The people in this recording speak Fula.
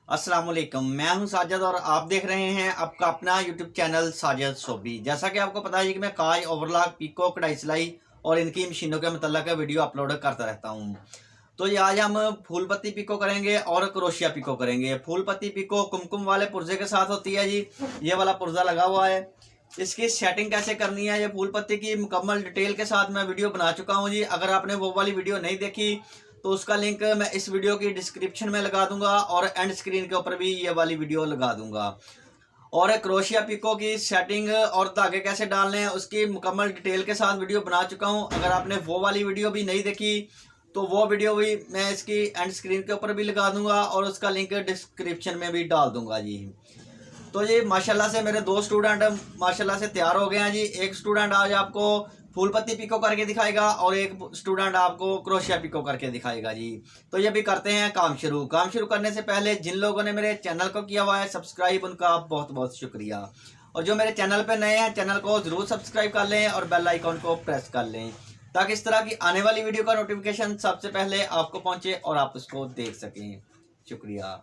अस्सलाम वालेकुम। मैं हूं साजिद और आप देख रहे हैं आपका अपना यूट्यूब चैनल साजिद सोबी। जैसा कि आपको पता है कि मैं काज, ओवरलॉक, पीको, कढ़ाई सिलाई और इनकी मशीनों के मतलब वीडियो अपलोड करता रहता हूं। तो ये आज हम फूल पत्ती पिको करेंगे और क्रोशिया पिको करेंगे। फूल पत्ती पिको कुमकुम वाले पुर्जे के साथ होती है जी। ये वाला पुर्जा लगा हुआ है। इसकी सेटिंग कैसे करनी है, ये फूल पत्ती की मुकम्मल डिटेल के साथ मैं वीडियो बना चुका हूं जी। अगर आपने वो वाली वीडियो नहीं देखी तो उसका लिंक मैं इस वीडियो की डिस्क्रिप्शन में लगा दूंगा और एंड स्क्रीन के ऊपर भी ये वाली वीडियो लगा दूंगा। और क्रोशिया पिको की सेटिंग और धागे कैसे डालने हैं उसकी मुकम्मल डिटेल के साथ वीडियो बना चुका हूं। अगर आपने वो वाली वीडियो भी नहीं देखी तो वो वीडियो भी मैं इसकी एंड स्क्रीन के ऊपर भी लगा दूंगा और उसका लिंक डिस्क्रिप्शन में भी डाल दूंगा जी। तो ये माशाल्लाह से मेरे दो स्टूडेंट माशाल्लाह से तैयार हो गए हैं जी। एक स्टूडेंट आज आपको फूल पत्ती पिको करके दिखाएगा और एक स्टूडेंट आपको क्रोशिया पिको करके दिखाएगा जी। तो ये भी करते हैं काम शुरू करने से पहले जिन लोगों ने मेरे चैनल को किया हुआ है सब्सक्राइब, उनका बहुत बहुत शुक्रिया। और जो मेरे चैनल पे नए हैं चैनल को जरूर सब्सक्राइब कर लें और बेल आइकॉन को प्रेस कर लें ताकि इस तरह की आने वाली वीडियो का नोटिफिकेशन सबसे पहले आपको पहुंचे और आप उसको देख सकें। शुक्रिया।